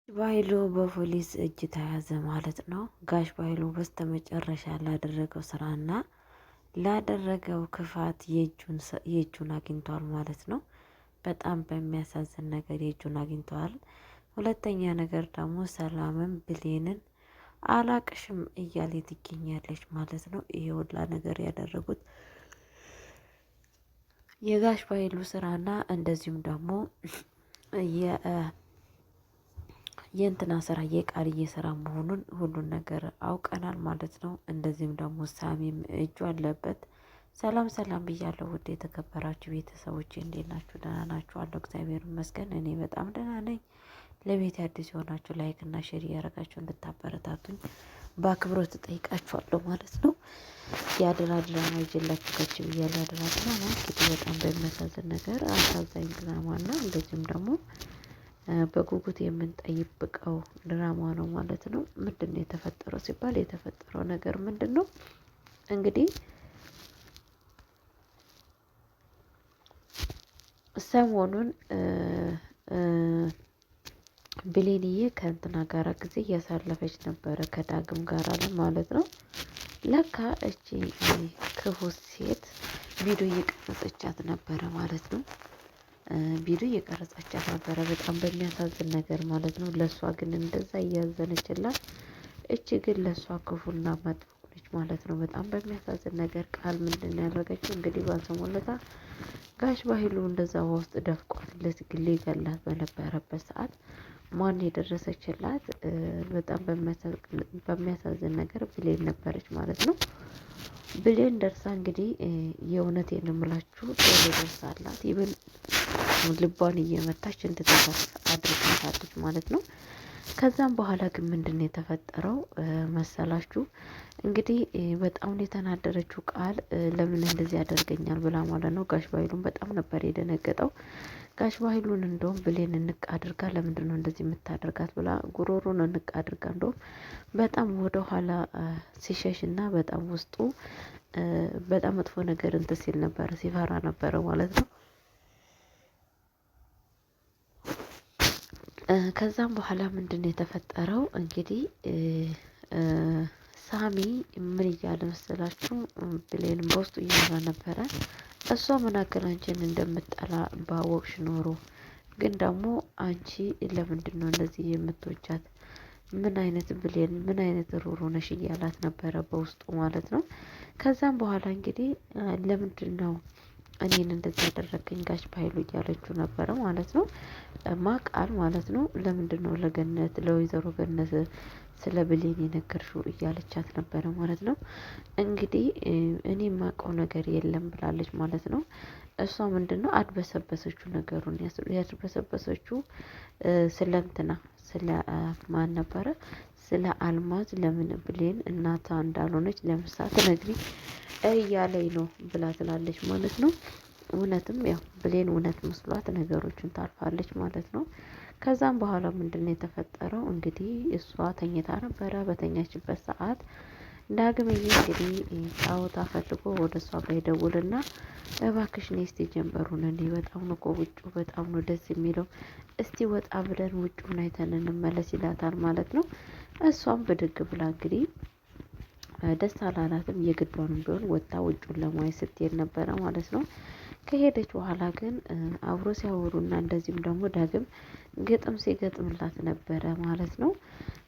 ባይሉ በፖሊስ እጅ ተያዘ ማለት ነው። ጋሽ ባይሉ በስተመጨረሻ ላደረገው ስራና ላደረገው ክፋት የእጁን አግኝቷል ማለት ነው። በጣም በሚያሳዝን ነገር የእጁን አግኝተዋል። ሁለተኛ ነገር ደግሞ ሰላምም ብሌንን አላቅሽም እያለ ትገኛለች ማለት ነው። ይሄ ሁላ ነገር ያደረጉት የጋሽ ባይሉ ስራና እንደዚሁም ደግሞ የእንትና ስራ የቃልዬ ስራ መሆኑን ሁሉን ነገር አውቀናል ማለት ነው። እንደዚህም ደግሞ ሳሚም እጁ አለበት። ሰላም ሰላም ብያለሁ ውድ የተከበራችሁ ቤተሰቦች እንዴት ናችሁ? ደህና ናችሁ? አለሁ እግዚአብሔር ይመስገን እኔ በጣም ደህና ነኝ። ለቤት አዲስ የሆናችሁ ላይክ እና ሼር እያደረጋችሁ እንድታበረታቱኝ በአክብሮት እጠይቃችኋለሁ ማለት ነው። የአደራ ድራማ ይዤላችሁ ከች ብያለሁ። አደራ ድራማ እንግዲህ በጣም በሚያሳዝን ነገር አሳዛኝ ድራማና እንደዚሁም ደግሞ በጉጉት የምንጠይቀው ድራማ ነው ማለት ነው። ምንድን ነው የተፈጠረው ሲባል የተፈጠረው ነገር ምንድን ነው? እንግዲህ ሰሞኑን ብሌንዬ ከእንትና ጋራ ጊዜ እያሳለፈች ነበረ ከዳግም ጋር አለ ማለት ነው። ለካ እቺ ክፉ ሴት ቪዲዮ እየቀረጸቻት ነበረ ማለት ነው። ቪዲዮ እየቀረጸቻት ነበረ በጣም በሚያሳዝን ነገር ማለት ነው። ለእሷ ግን እንደዛ እያዘነችላት፣ እቺ ግን ለእሷ ክፉና መጥፎ ነች ማለት ነው። በጣም በሚያሳዝን ነገር ቃል ምንድን ነው ያደረገችው? እንግዲህ ባልሰሞለታ ጋሽ ባይሉ እንደዛ ውስጥ ደፍቋት ለትግል ሊገላት በነበረበት ሰዓት ማን የደረሰችላት? በጣም በሚያሳዝን ነገር ብሌን ነበረች ማለት ነው። ብሌን ደርሳ እንግዲህ የእውነቴን ነው የምላችሁ ቶሎ ደርሳላት ይብን ልቧን እየመታች እንድትተርፍ አድርጋታለች ማለት ነው። ከዛም በኋላ ግን ምንድን ነው የተፈጠረው መሰላችሁ? እንግዲህ በጣም የተናደረችው ቃል ለምን እንደዚህ ያደርገኛል ብላ ማለት ነው። ጋሽ ባይሉን በጣም ነበር የደነገጠው። ጋሽ ባይሉን እንደውም ብሌን እንቅ አድርጋ ለምንድን ነው እንደዚህ የምታደርጋት ብላ ጉሮሮን እንቅ አድርጋ እንደውም በጣም ወደ ኋላ ሲሸሽና በጣም ውስጡ በጣም መጥፎ ነገር እንትን ሲል ነበረ፣ ሲፈራ ነበረ ማለት ነው። ከዛም በኋላ ምንድን ነው የተፈጠረው እንግዲህ ሳሚ ምን እያለ መሰላችሁ? ብሌንም በውስጡ እያወራ ነበረ። እሷ ምን አክል አንቺን እንደምጠላ ባወቅሽ ኖሮ ግን ደግሞ አንቺ ለምንድን ነው እንደዚህ የምትወጃት? ምን አይነት ብሌን ምን አይነት ሩሩ ነሽ እያላት ነበረ በውስጡ ማለት ነው። ከዛም በኋላ እንግዲህ ለምንድን ነው እኔን እንደዚህ ያደረገኝ ጋሽ ባይሉ እያለችው ነበረ ማለት ነው። ማቃል ማለት ነው። ለምንድን ነው ለገነት ለወይዘሮ ገነት ስለ ብሌን የነገርሽው እያለቻት ነበረ ማለት ነው። እንግዲህ እኔ የማውቀው ነገር የለም ብላለች ማለት ነው። እሷ ምንድነው አድበሰበሰችው ነገሩን ያድበሰበሰችው ስለ እንትና ስለ ማን ነበረ? ስለ አልማዝ ለምን ብሌን እናቷ እንዳልሆነች ለምሳ ትነግሪ እያለኝ ነው ብላ ትላለች ማለት ነው። እውነትም ያው ብሌን እውነት መስሏት ነገሮችን ታልፋለች ማለት ነው። ከዛም በኋላ ምንድነው የተፈጠረው እንግዲህ እሷ ተኝታ ነበረ። በተኛችበት ሰዓት ዳግምዬ እንግዲህ ጫወታ ፈልጎ ወደ እሷ ጋር ይደውልና እባክሽ ነይ እስቲ ጀንበሩን እንዴ በጣም ነው እኮ ውጭው በጣም ነው ደስ የሚለው፣ እስቲ ወጣ ብለን ውጭውን አይተን እንመለስ ይላታል ማለት ነው። እሷም ብድግ ብላ እንግዲህ ደስ አላላትም። የግዷንም ቢሆን ወጣ ውጩን ለማየት ስትሄድ ነበረ ማለት ነው። ከሄደች በኋላ ግን አብሮ ሲያወሩና እንደዚሁም ደግሞ ዳግም ግጥም ሲገጥምላት ነበረ ማለት ነው።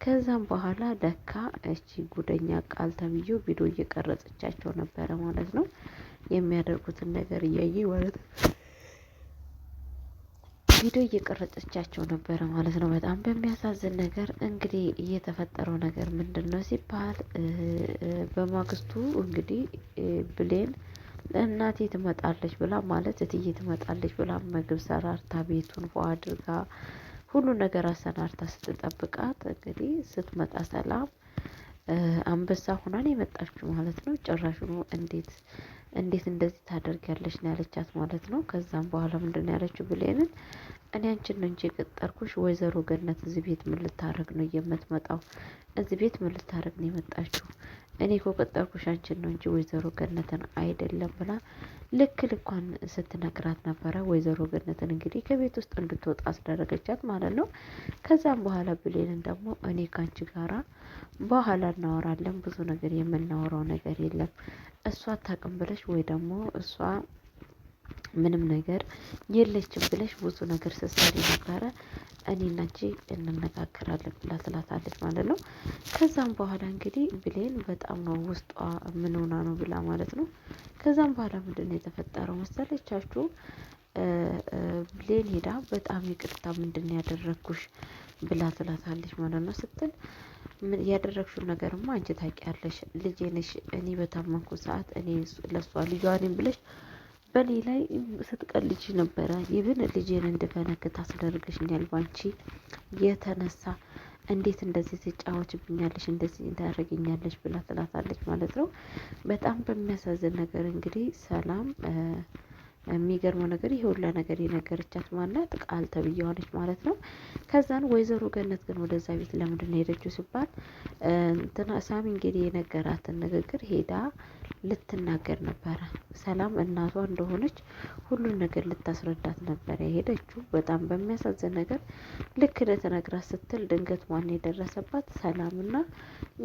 ከዛም በኋላ ለካ እቺ ጉደኛ ቃል ተብዬው ቪዲዮ እየቀረጸቻቸው ነበረ ማለት ነው። የሚያደርጉትን ነገር እያየ ማለት ቪዲዮ እየቀረጸቻቸው ነበረ ማለት ነው። በጣም በሚያሳዝን ነገር እንግዲህ እየተፈጠረው ነገር ምንድን ነው ሲባል በማግስቱ እንግዲህ ብሌን እናቴ ትመጣለች ብላ ማለት እትዬ ትመጣለች ብላ ምግብ ሰራርታ ቤቱን ፏ አድርጋ ሁሉ ነገር አሰናርታ ስትጠብቃት እንግዲህ ስትመጣ ሰላም አንበሳ ሁናን የመጣችው ማለት ነው። ጭራሽኑ እንዴት እንደዚህ ታደርጊያለሽ ነው ያለቻት ማለት ነው። ከዛም በኋላ ምንድነው ያለችው ብሌንን እኔ አንቺን ነው እንጂ የቀጠርኩሽ ወይዘሮ ገነት እዚህ ቤት ምን ልታረግ ነው የምትመጣው? እዚህ ቤት ምን ልታረግ ነው የመጣችው? እኔ እኮ ቀጠርኩሽ አንቺን ነው እንጂ ወይዘሮ ገነትን አይደለም ብላ ልክ ልኳን ስትነግራት ነበረ። ወይዘሮ ገነትን እንግዲህ ከቤት ውስጥ እንድትወጣ አስደረገቻት ማለት ነው። ከዛም በኋላ ብሌንን ደግሞ እኔ ካንቺ ጋራ በኋላ እናወራለን፣ ብዙ ነገር የምናወራው ነገር የለም፣ እሷ አታውቅም ብለሽ ወይ ደግሞ እሷ ምንም ነገር የለችም ብለሽ ብዙ ነገር ስትሰሪ ነበረ፣ እኔና አንቺ እንነጋገራለን ብላ ትላታለች ማለት ነው። ከዛም በኋላ እንግዲህ ብሌን በጣም ነው ውስጧ ምን ሆና ነው ብላ ማለት ነው። ከዛም በኋላ ምንድን ነው የተፈጠረው መሰለቻችሁ? ብሌን ሄዳ በጣም ይቅርታ ምንድን ያደረግኩሽ ብላ ትላታለች ማለት ነው። ስትል ያደረግሽውን ነገርማ አንቺ ታውቂያለሽ፣ ልጄ ነሽ፣ እኔ በታመንኩ ሰዓት እኔ ለሷ ልጇ ነኝ ብለሽ በኔ ላይ ስትቀልጅ ነበረ። ይብን ልጄን እንድፈነክት አስደርገሽኛል ባንቺ የተነሳ፣ እንዴት እንደዚህ ትጫወችብኛለሽ፣ እንደዚህ ታደርገኛለሽ ብላ ትላታለች ማለት ነው። በጣም በሚያሳዝን ነገር እንግዲህ ሰላም የሚገርመው ነገር ይሄ ሁላ ነገር የነገረቻት ማናት? ቃል ተብዬዋለች ማለት ነው። ከዛን ወይዘሮ ገነት ግን ወደዛ ቤት ለምንድን ነው ሄደችው ሲባል እንትና ሳሚ እንግዲህ የነገራትን ንግግር ሄዳ ልትናገር ነበረ። ሰላም እናቷ እንደሆነች ሁሉን ነገር ልታስረዳት ነበረ የሄደችው። በጣም በሚያሳዝን ነገር ልክ ልትነግራት ስትል ድንገት ማን የደረሰባት? ሰላምና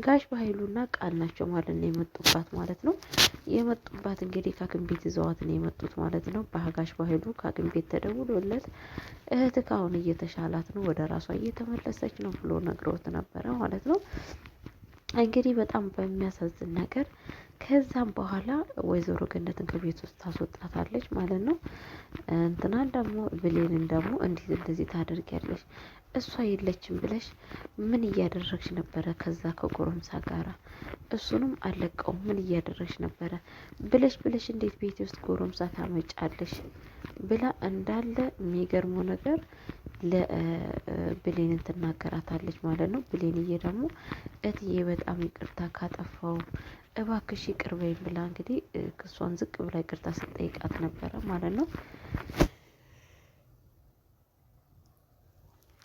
ጋሽ በኃይሉና ቃል ናቸው ማለት ነው የመጡባት ማለት ነው። የመጡባት እንግዲህ ከሐኪም ቤት ይዘዋት ነው የመጡት ማለት ነው። በጋሽ በኃይሉ ከሐኪም ቤት ተደውሎለት እህትህ አሁን እየተሻላት ነው፣ ወደ ራሷ እየተመለሰች ነው ብሎ ነግሮት ነበረ ማለት ነው። እንግዲህ በጣም በሚያሳዝን ነገር ከዛም በኋላ ወይዘሮ ገነትን ከቤት ውስጥ ታስወጣታለች ማለት ነው። እንትናን ደግሞ ብሌንን ደግሞ እንዲህ እንደዚህ ታደርጊያለሽ፣ እሷ የለችም ብለሽ ምን እያደረግሽ ነበረ? ከዛ ከጎረምሳ ጋራ እሱንም አለቀው ምን እያደረግሽ ነበረ ብለሽ እንዴት ቤቴ ውስጥ ጎረምሳ ታመጫለሽ ብላ እንዳለ የሚገርመው ነገር ለብሌንን ትናገራታለች ማለት ነው። ብሌንዬ ደግሞ እትዬ በጣም ይቅርታ ካጠፋው እባክሽ ይቅር በይኝ ብላ እንግዲህ ክሷን ዝቅ ብላ ይቅርታ ስትጠይቃት ነበረ ማለት ነው።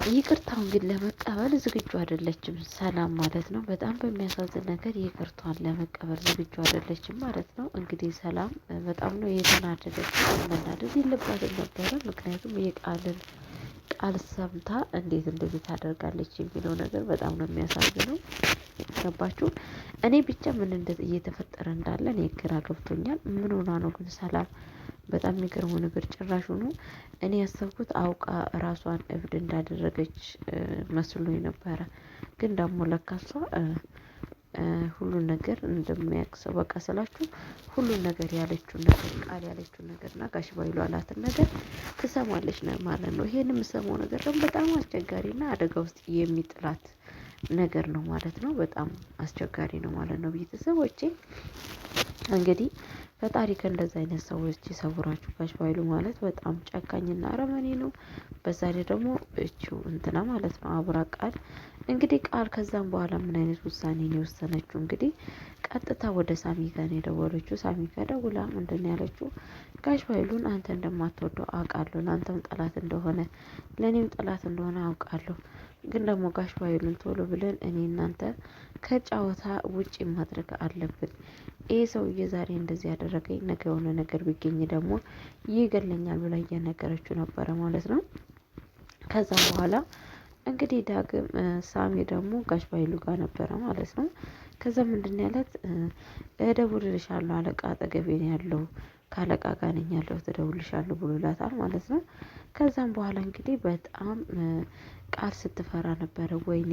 ይቅርታውን ግን ለመቀበል ዝግጁ አይደለችም ሰላም ማለት ነው። በጣም በሚያሳዝን ነገር ይቅርቷን ለመቀበል ዝግጁ አይደለችም ማለት ነው። እንግዲህ ሰላም በጣም ነው የተናደደችው። መናደድ የለባትም ነበረ፣ ምክንያቱም ቃል ሰምታ እንዴት እንደዚህ ታደርጋለች የሚለው ነገር በጣም ነው የሚያሳዝነው። ገባችሁ? እኔ ብቻ ምን እየተፈጠረ እንዳለ እኔ ግራ ገብቶኛል። ምን ሆና ነው ግን ሰላም? በጣም የሚገርመው ነገር ጭራሹኑ እኔ ያሰብኩት አውቃ ራሷን እብድ እንዳደረገች መስሎኝ ነበረ። ግን ደግሞ ለካሷ ሁሉን ነገር እንደሚያውቅ ሰው በቃ ስላችሁ ሁሉን ነገር ያለችውን ነገር ቃል ያለችውን ነገር እና ጋሽ ባይሉ አላትን ነገር ትሰማለች ነው ማለት ነው። ይሄን የምሰማው ነገር ደግሞ በጣም አስቸጋሪና አደጋ ውስጥ የሚጥላት ነገር ነው ማለት ነው። በጣም አስቸጋሪ ነው ማለት ነው። ቤተሰቦቼ እንግዲህ ፈጣሪ ከእንደዛ አይነት ሰዎች ይሰውራችሁ። ጋሽ ባይሉ ማለት በጣም ጨካኝና አረመኔ ነው። በዛ ላይ ደግሞ እቺው እንትና ማለት ነው አብራ ቃል እንግዲህ ቃል ከዛም በኋላ ምን አይነት ውሳኔ ነው የወሰነችው? እንግዲህ ቀጥታ ወደ ሳሚ ጋር ነው የደወለችው። ሳሚ ጋር ደውላ ምንድን ነው ያለችው? ጋሽ ባይሉን አንተ እንደማትወደው አውቃለሁ፣ ለአንተም ጠላት እንደሆነ ለእኔም ጠላት እንደሆነ አውቃለሁ። ግን ደግሞ ጋሽ ባይሉን ቶሎ ብለን እኔ እናንተ ከጨዋታ ውጪ ማድረግ አለብን። ይህ ሰውዬ ዛሬ እንደዚህ ያደረገኝ ነገ የሆነ ነገር ቢገኝ ደግሞ ይገለኛል ብላ እየነገረችው ነበረ ማለት ነው። ከዛም በኋላ እንግዲህ ዳግም ሳሚ ደግሞ ጋሽ ባይሉ ጋር ነበረ ማለት ነው። ከዛ ምንድን ያለት እደውልልሻለሁ፣ አለቃ አጠገቤ ነው ያለው፣ ከአለቃ ጋር ነኝ ያለሁት እደውልልሻለሁ ብሎ ይላታል ማለት ነው። ከዛም በኋላ እንግዲህ በጣም ቃል ስትፈራ ነበረ። ወይኔ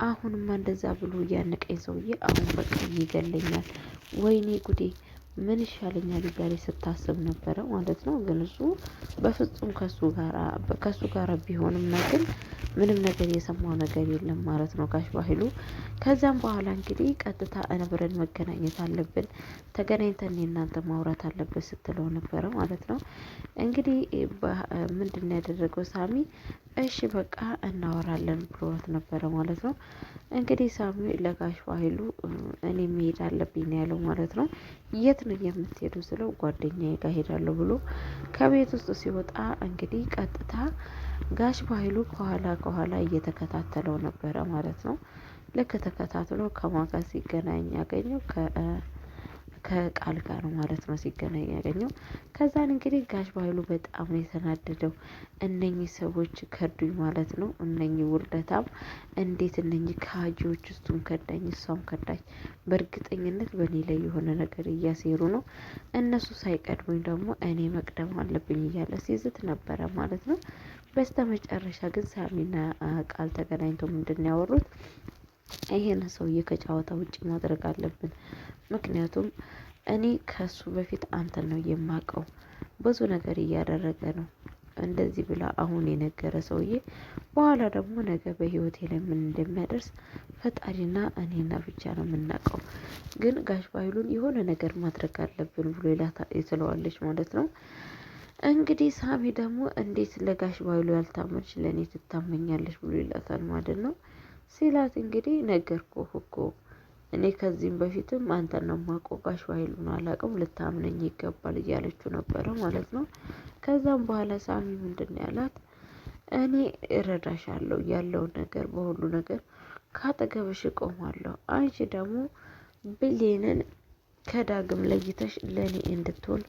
አሁንማ እንደዛ ብሎ እያነቀኝ ሰውዬ አሁን በቃ ይገለኛል፣ ወይኔ ጉዴ ምን ይሻለኛል እያለ ስታስብ ነበረ ማለት ነው። ግን እሱ በፍጹም ከሱ ጋር ቢሆንም ግን ምንም ነገር የሰማው ነገር የለም ማለት ነው ጋሽ ባህሉ። ከዛም በኋላ እንግዲህ ቀጥታ አብረን መገናኘት አለብን፣ ተገናኝተን እናንተ ማውራት አለበት ስትለው ነበረ ማለት ነው። እንግዲህ ምንድን ያደረገው ሳሚ እሺ በቃ እናወራለን ብሎት ነበረ ማለት ነው። እንግዲህ ሳሚ ለጋሽ ባህሉ እኔ መሄድ አለብኝ ነው ያለው ማለት ነው። የት ነው የምትሄዱ ስለው ጓደኛዬ ጋር ሄዳለሁ ብሎ ከቤት ውስጥ ሲወጣ እንግዲህ ቀጥታ ጋሽ በኃይሉ ከኋላ እየተከታተለው ነበረ ማለት ነው። ልክ ተከታትሎ ከማን ጋር ሲገናኝ ያገኘው ከቃል ጋር ነው ማለት ነው ሲገናኝ ያገኘው። ከዛን እንግዲህ ጋሽ በኃይሉ በጣም ነው የተናደደው። እነኚህ ሰዎች ከዱኝ ማለት ነው። እነኚህ ውርደታም እንዴት እነኚህ ከሃጂዎች እሱም ከዳኝ እሷም ከዳኝ፣ በእርግጠኝነት በእኔ ላይ የሆነ ነገር እያሴሩ ነው። እነሱ ሳይቀድሙኝ ደግሞ እኔ መቅደም አለብኝ እያለ ሲዝት ነበረ ማለት ነው። በስተ መጨረሻ ግን ሳሚና ቃል ተገናኝተው ምንድን ያወሩት? ይሄን ሰውዬ ከጨዋታ ውጭ ማድረግ አለብን። ምክንያቱም እኔ ከሱ በፊት አንተን ነው የማውቀው። ብዙ ነገር እያደረገ ነው እንደዚህ ብላ አሁን የነገረ ሰውዬ በኋላ ደግሞ ነገ በህይወቴ ላይ ምን እንደሚያደርስ ፈጣሪና እኔና ብቻ ነው የምናውቀው። ግን ጋሽ በኃይሉን የሆነ ነገር ማድረግ አለብን ብሎ ትለዋለች ማለት ነው። እንግዲህ ሳሚ ደግሞ እንዴት ለጋሽ በኃይሉ ያልታመንሽ ለእኔ ትታመኛለች ብሎ ይላታል ማለት ነው። ሲላት እንግዲህ ነገርኩህ እኮ እኔ ከዚህም በፊትም አንተን ነው የማውቀው፣ ጋሽ በኃይሉን አላውቅም፣ ልታምነኝ ይገባል እያለችው ነበረ ማለት ነው። ከዛም በኋላ ሳሚ ምንድን ያላት? እኔ እረዳሻለሁ ያለውን ነገር በሁሉ ነገር ካጠገብሽ እቆማለሁ። አንቺ ደግሞ ብሌንን ከዳግም ለይተሽ ለእኔ እንድትሆን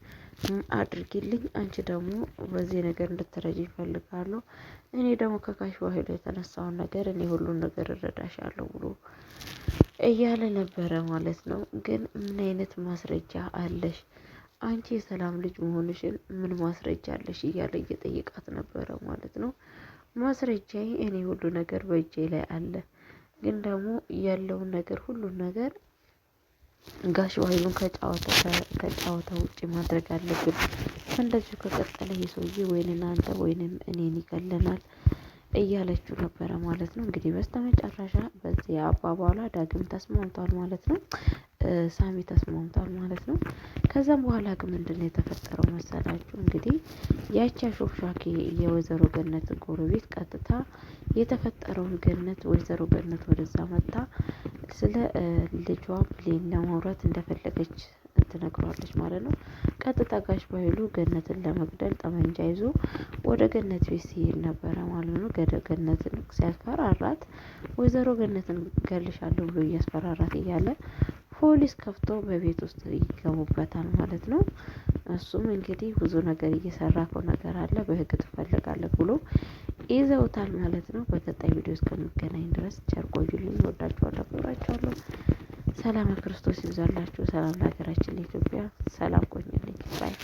አድርጊልኝ። አንቺ ደግሞ በዚህ ነገር እንድትረጂ ይፈልጋለሁ። እኔ ደግሞ ከጋሽ በኃይሉ የተነሳውን ነገር እኔ ሁሉን ነገር እረዳሻለሁ ብሎ እያለ ነበረ ማለት ነው። ግን ምን አይነት ማስረጃ አለሽ? አንቺ የሰላም ልጅ መሆንሽን ምን ማስረጃ አለሽ? እያለ እየጠየቃት ነበረ ማለት ነው። ማስረጃዬ እኔ ሁሉ ነገር በእጄ ላይ አለ። ግን ደግሞ ያለውን ነገር ሁሉን ነገር ጋሽ በኃይሉን ከጨዋታ ውጭ ማድረግ አለብን። እንደዚሁ ከቀጠለ ይሄ ሰውዬ ወይንም አንተ ወይንም እኔን ይገለናል እያለችው ነበረ ማለት ነው። እንግዲህ በስተመጨረሻ በዚህ አባባሏ ዳግም ተስማምቷል ማለት ነው። ሳሚ ተስማምቷል ማለት ነው። ከዛም በኋላ ግን ምንድነው የተፈጠረው መሰላችሁ? እንግዲህ ያቺ አሾክሻኪ የወይዘሮ ገነት ጎረቤት ቀጥታ የተፈጠረውን ገነት ወይዘሮ ገነት ወደዛ መጣ ስለ ልጇ ብሌን ለማውራት እንደፈለገች ትነግሯለች ማለት ነው። ቀጥታ ጋሽ በኃይሉ ገነትን ለመግደል ጠመንጃ ይዞ ወደ ገነት ቤት ሲሄድ ነበረ ማለት ነው። ገነትን ሲያስፈራራት ወይዘሮ ገነትን ገልሻለሁ ብሎ እያስፈራራት እያለ ፖሊስ ከፍቶ በቤት ውስጥ ይገቡበታል ማለት ነው። እሱም እንግዲህ ብዙ ነገር እየሰራ እኮ ነገር አለ በህግ ትፈልጋለህ ብሎ ይዘውታል ማለት ነው። በቀጣይ ቪዲዮ እስከምገናኝ ድረስ ቸር ቆዩልኝ። እወዳችኋለሁ፣ አከብራችኋለሁ። ሰላም ክርስቶስ ይብዛላችሁ። ሰላም ለሀገራችን ለኢትዮጵያ። ሰላም ቆዩልኝ ባይ